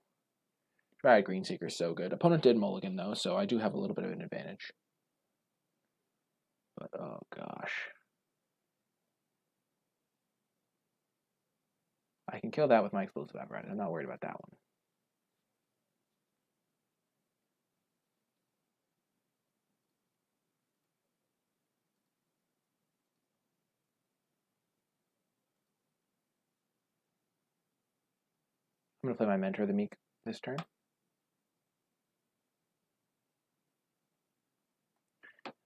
Dryad Greenseeker is so good. Opponent did mulligan, though, so I do have a little bit of an advantage. But, oh, gosh. I can kill that with my Explosive Apparatus. I'm not worried about that one. I'm going to play my Mentor of the Meek this turn.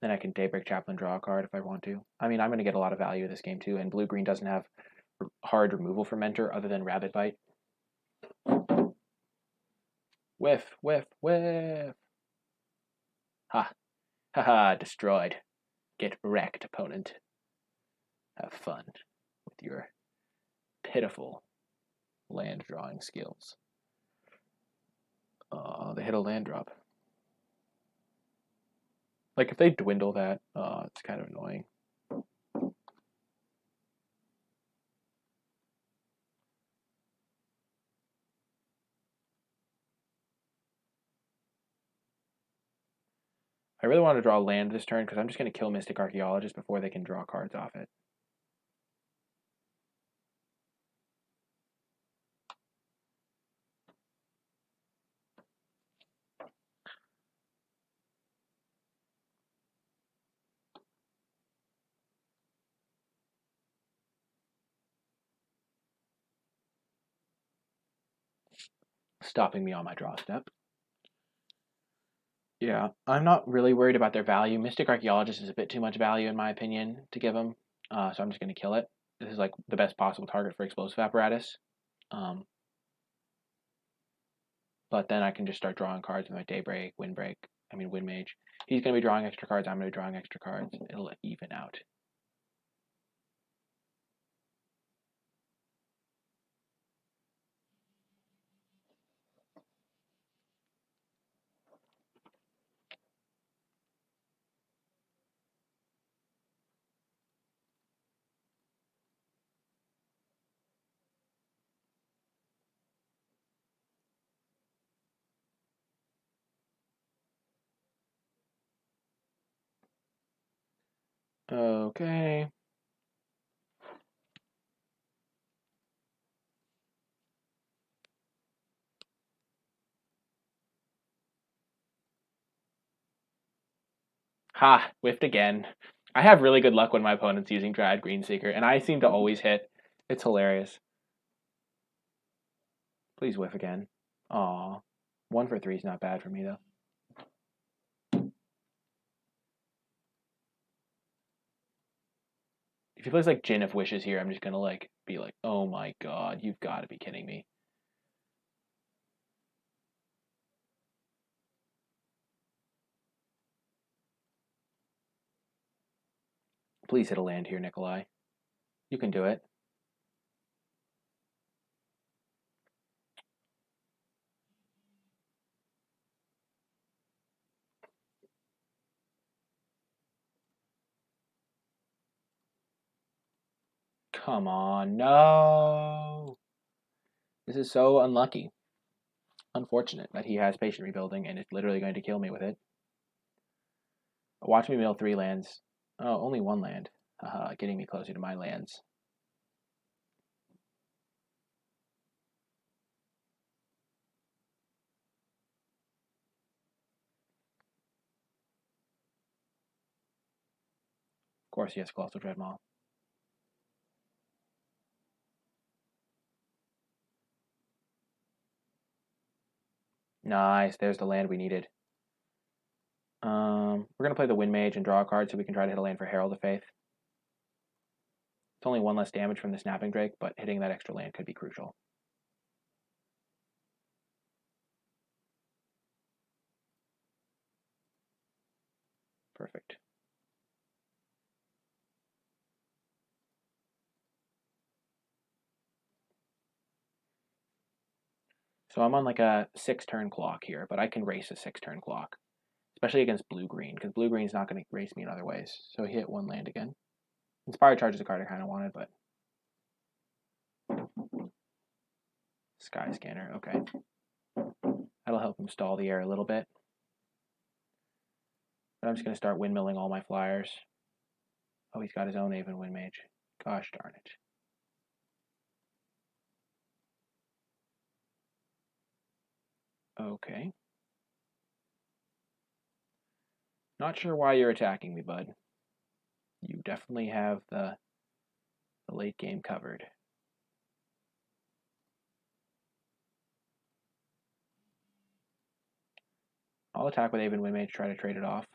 Then I can Daybreak Chaplain, draw a card if I want to. I mean, I'm going to get a lot of value in this game, too, and Blue-Green doesn't have hard removal for Mentor other than Rabbit Bite. Whiff, whiff, whiff. Ha. Ha ha, destroyed. Get wrecked, opponent. Have fun with your pitiful land drawing skills. They hit a land drop. Like, if they dwindle that, it's kind of annoying. I really want to draw land this turn because I'm just going to kill Mystic Archaeologist before they can draw cards off it. Stopping me on my draw step. Yeah, I'm not really worried about their value. Mystic Archaeologist is a bit too much value in my opinion to give them, so I'm just going to kill it. this is like the best possible target for explosive apparatus. But then I can just start drawing cards with my Daybreak, Wind Mage. He's going to be drawing extra cards. I'm going to be drawing extra cards. It'll even out. Okay. Ha, whiffed again. I have really good luck when my opponent's using Dryad Greenseeker, and I seem to always hit. It's hilarious. Please whiff again. Aw. 1 for 3 is not bad for me, though. If he plays like Djinn of Wishes here, I'm just gonna like be like, oh my god, you've got to be kidding me. Please hit a land here, Nikolai. You can do it. Come on, no! This is so unlucky. Unfortunate that he has Patient Rebuilding and is literally going to kill me with it. Watch me mill 3 lands. Oh, only 1 land. Haha, getting me closer to my lands. Of course he has Colossal Dreadmaw. Nice, there's the land we needed. We're going to play the Wind Mage and draw a card so we can try to hit a land for Herald of Faith. It's only 1 less damage from the Snapping Drake, but hitting that extra land could be crucial. Perfect. So I'm on like a 6-turn clock here, but I can race a 6-turn clock. Especially against blue-green, because blue-green's not going to race me in other ways. So he hit 1 land again. Inspired Charge is a card I kind of wanted, but... Sky Scanner, okay. That'll help him stall the air a little bit. But I'm just going to start windmilling all my flyers. Oh, he's got his own Aven Wind Mage. Gosh darn it. Okay. Not sure why you're attacking me, bud. You definitely have the late game covered. I'll attack with Aven Wind Mage, try to trade it off.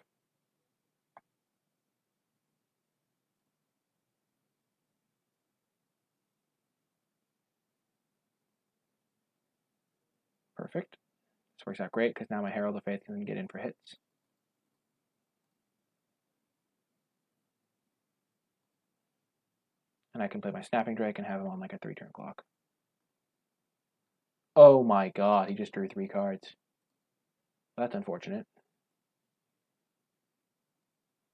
Perfect. This works out great because now my Herald of Faith can get in for hits. And I can play my Snapping Drake and have him on like a 3-turn clock. Oh my god, he just drew 3 cards. That's unfortunate.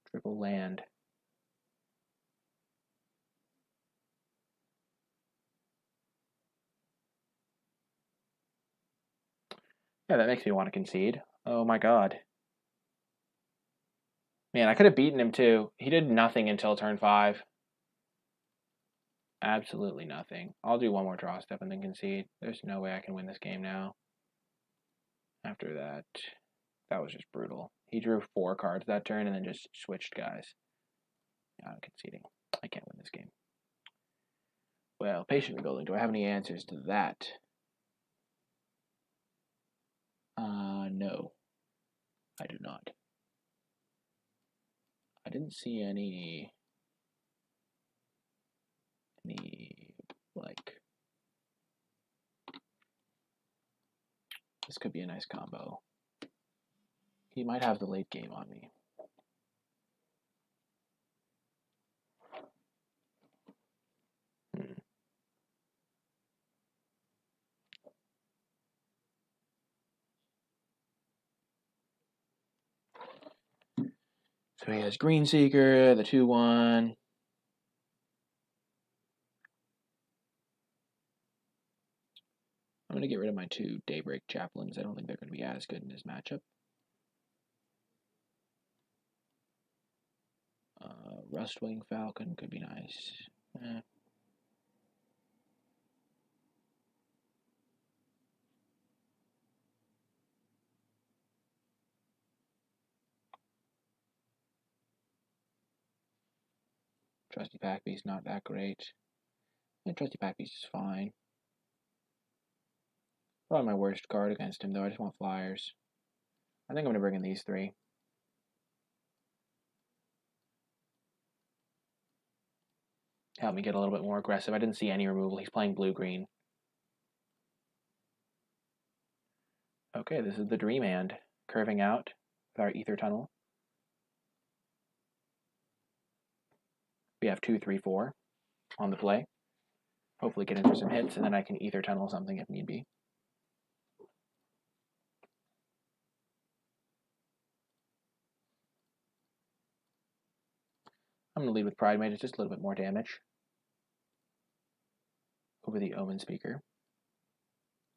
Triple land. Yeah, that makes me want to concede. Oh my god. Man, I could have beaten him too. He did nothing until turn 5. Absolutely nothing. I'll do 1 more draw step and then concede. There's no way I can win this game now. After that, that was just brutal. He drew 4 cards that turn and then just switched guys. Yeah, I'm conceding. I can't win this game. Well, Patient Rebuilding. Do I have any answers to that? No. I do not. I didn't see any could be a nice combo. He might have the late game on me. So he has Green Seeker, the 2/1. I'm going to get rid of my 2 Daybreak Chaplains. I don't think they're going to be as good in this matchup. Rustwing Falcon could be nice. Trusty Pack Beast, not that great. And Trusty Pack Beast is fine. Probably my worst card against him, though. I just want flyers. I think I'm going to bring in these 3. Help me get a little bit more aggressive. I didn't see any removal. He's playing blue-green. Okay, this is the Dream Hand. Curving out with our Ether Tunnel. We have 2, 3, 4 on the play. Hopefully get in for some hits, and then I can Ether Tunnel something if need be. I'm going to lead with Pride Mage. It's just a little bit more damage over the Omen Speaker,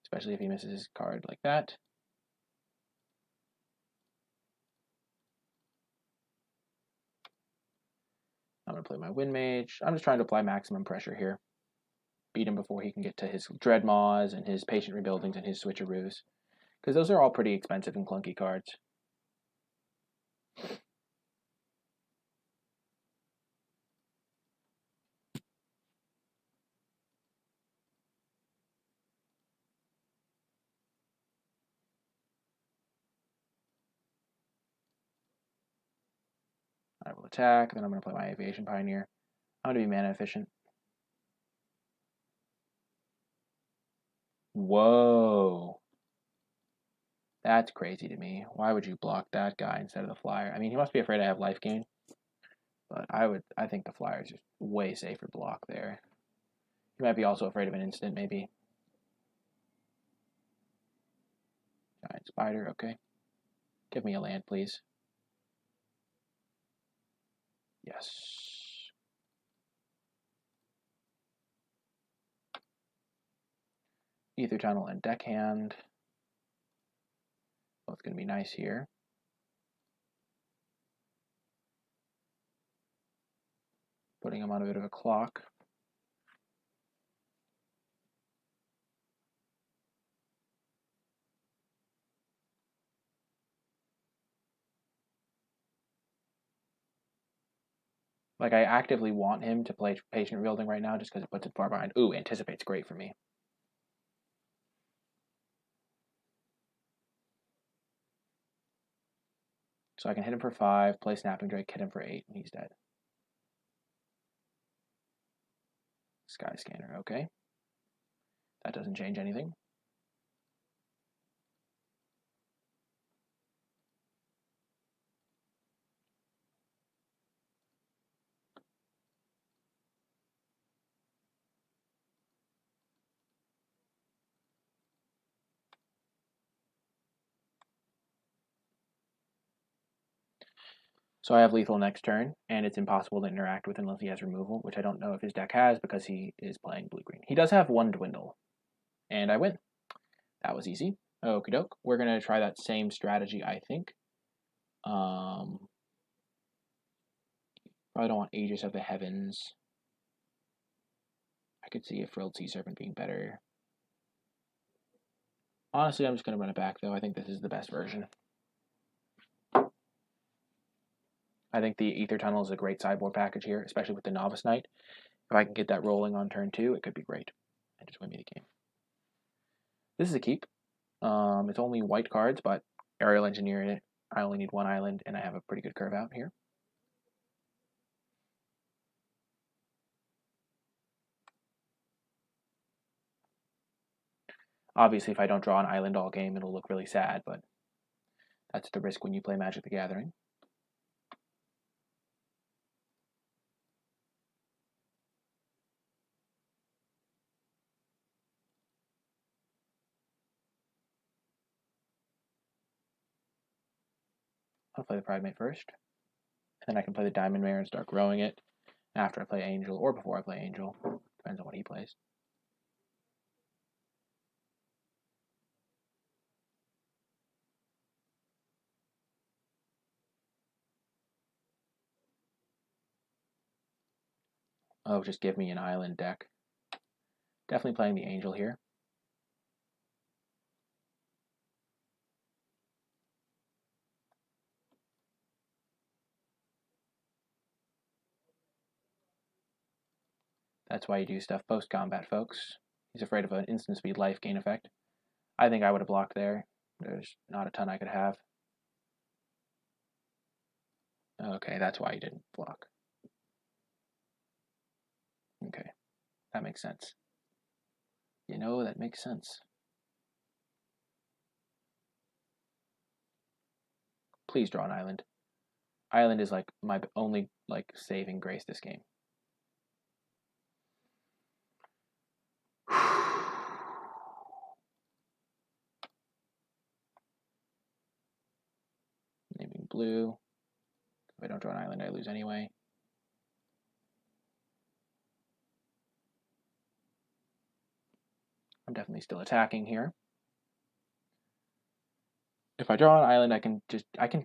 especially if he misses his card like that. I'm going to play my Wind Mage. I'm just trying to apply maximum pressure here. Beat him before he can get to his Dreadmaws and his Patient Rebuildings and his Switcheroos, because those are all pretty expensive and clunky cards. I will attack, then I'm going to play my Aviation Pioneer. I'm going to be mana efficient. Whoa. That's crazy to me. Why would you block that guy instead of the flyer? I mean, he must be afraid I have life gain. But I think the flyer is just way safer block there. He might be also afraid of an instant, maybe. Giant Spider, okay. Give me a land, please. Yes. Ether Tunnel and Deckhand. Both going to be nice here. Putting him on a bit of a clock. Like, I actively want him to play Patient Rebuilding right now just because it puts it far behind. Ooh, Anticipate's great for me. So I can hit him for 5, play Snapping Drake, hit him for 8, and he's dead. Sky Scanner, okay. That doesn't change anything. So I have lethal next turn, and it's impossible to interact with unless he has removal, which I don't know if his deck has because he is playing blue-green. He does have 1 Dwindle, and I win. That was easy. Okie doke. We're going to try that same strategy, I think. Probably don't want Aegis of the Heavens. I could see a Frilled Sea Serpent being better. Honestly, I'm just going to run it back, though. I think this is the best version. I think the Ether Tunnel is a great sideboard package here, especially with the Novice Knight. If I can get that rolling on turn 2, it could be great. And just win me the game. This is a keep. It's only white cards, but Aerial Engineer in it. I only need 1 island, and I have a pretty good curve out here. Obviously, if I don't draw an island all game, it'll look really sad, but that's the risk when you play Magic the Gathering. I'll play the Pridemate first, and then I can play the Diamond Mare and start growing it after I play Angel, or before I play Angel. Depends on what he plays. Oh, just give me an island deck. Definitely playing the Angel here. That's why you do stuff post-combat, folks. He's afraid of an instant speed life gain effect. I think I would have blocked there. There's not a ton I could have. Okay, that's why you didn't block. Okay, that makes sense. You know, that makes sense. Please draw an island. Island is like my only like saving grace this game. Naming blue. If I don't draw an island, I lose anyway. I'm definitely still attacking here. If I draw an island, I can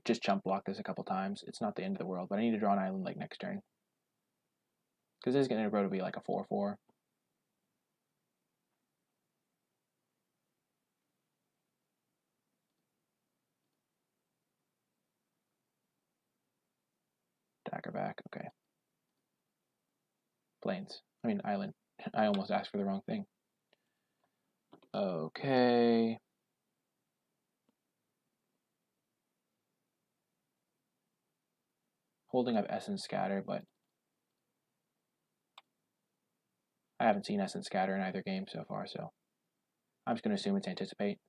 just jump block this a couple times. It's not the end of the world, but I need to draw an island like next turn. Because this is going to grow to be like a 4/4. Dagger back, okay. Plains. I mean, island. I almost asked for the wrong thing. Okay. Holding up Essence Scatter, but I haven't seen Essence Scatter in either game so far, so I'm just going to assume it's Anticipate.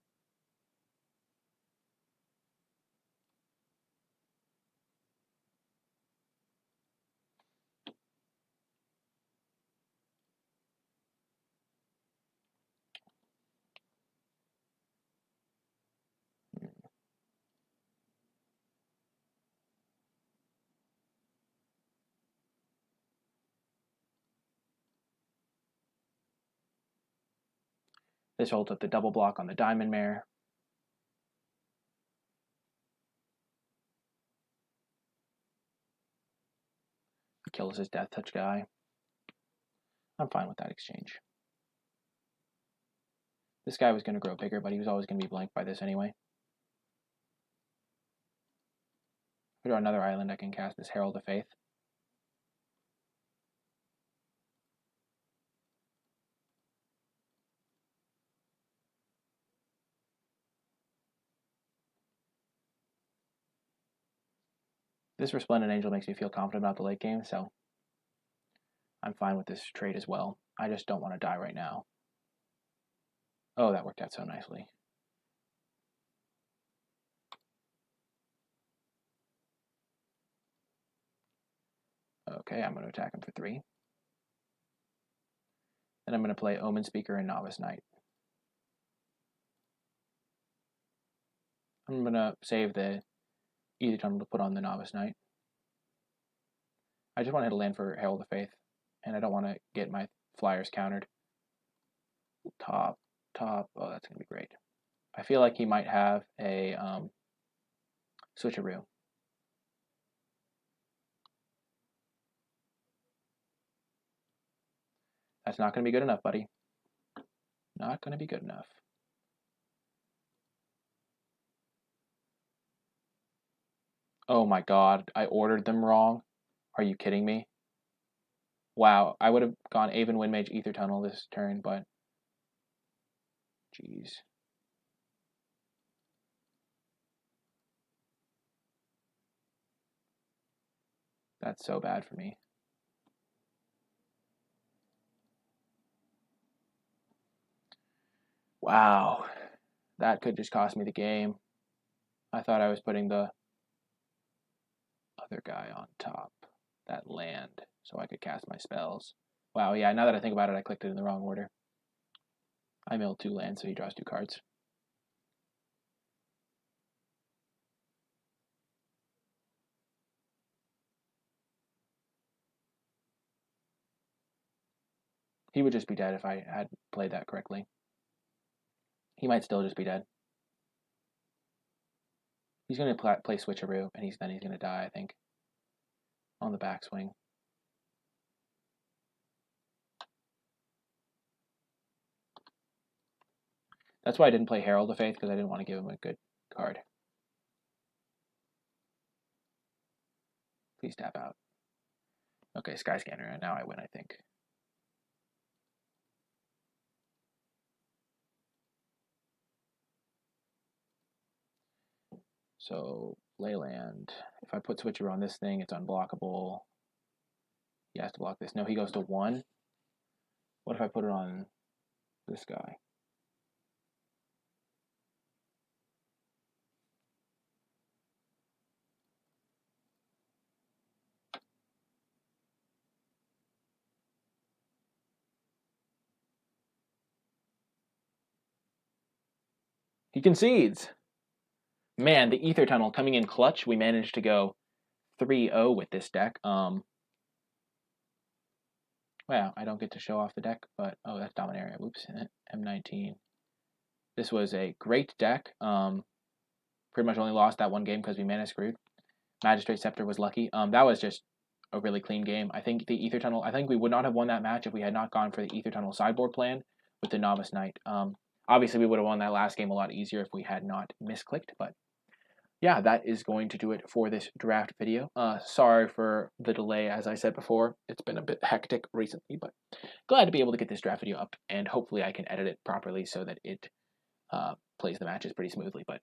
This holds up the double block on the Diamond Mare. Kills his Death Touch guy. I'm fine with that exchange. This guy was going to grow bigger, but he was always going to be blanked by this anyway. If I draw another island, I can cast this Herald of Faith. This Resplendent Angel makes me feel confident about the late game, so I'm fine with this trade as well. I just don't want to die right now. Oh, that worked out so nicely. Okay, I'm going to attack him for 3. Then I'm going to play Omen Speaker and Novice Knight. I'm going to save the Ether Tunnel to put on the Novice Knight. I just want to hit a land for Herald of Faith, and I don't want to get my flyers countered. Top. Oh, that's going to be great. I feel like he might have a switcheroo. That's not going to be good enough, buddy. Not going to be good enough. Oh my god, I ordered them wrong. Are you kidding me? Wow, I would have gone Aven Windmage Ether Tunnel this turn, but jeez. That's so bad for me. Wow. That could just cost me the game. I thought I was putting the other guy on top. That land. So I could cast my spells. Wow, yeah, now that I think about it, I clicked it in the wrong order. I milled 2 lands, so he draws 2 cards. He would just be dead if I had played that correctly. He might still just be dead. He's going to play switcheroo, and then he's going to die, I think, on the backswing. That's why I didn't play Herald of Faith, because I didn't want to give him a good card. Please tap out. Okay, Skyscanner, and now I win, I think. So, Leyland. If I put switcheroo on this thing, it's unblockable. He has to block this. No, he goes to 1. What if I put it on this guy? He concedes. Man, the Ether Tunnel coming in clutch. We managed to go 3-0 with this deck. Well, I don't get to show off the deck, but oh, that's Dominaria. Oops, M19. This was a great deck. Pretty much only lost that one game because we mana screwed. Magistrate Scepter was lucky. That was just a really clean game. I think the Ether Tunnel. I think we would not have won that match if we had not gone for the Ether Tunnel sideboard plan with the Novice Knight. Obviously, we would have won that last game a lot easier if we had not misclicked, but yeah, that is going to do it for this draft video. Sorry for the delay, as I said before. It's been a bit hectic recently, but glad to be able to get this draft video up, and hopefully I can edit it properly so that it plays the matches pretty smoothly. But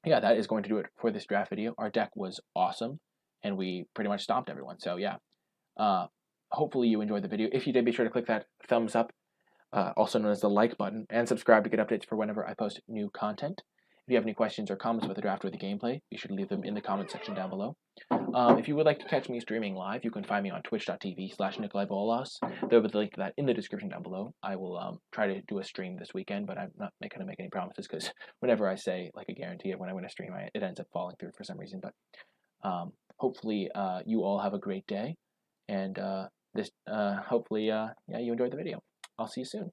yeah, that is going to do it for this draft video. Our deck was awesome, and we pretty much stomped everyone. So yeah, hopefully you enjoyed the video. If you did, be sure to click that thumbs up, also known as the like button, and subscribe to get updates for whenever I post new content. If you have any questions or comments about the draft or the gameplay, be sure to leave them in the comment section down below. If you would like to catch me streaming live, you can find me on twitch.tv/NicolaiBolas. There will be the link to that in the description down below. I will try to do a stream this weekend, but I'm not going to make any promises because whenever I say like a guarantee of when I'm going to stream, it ends up falling through for some reason. But hopefully you all have a great day, and hopefully you enjoyed the video. I'll see you soon.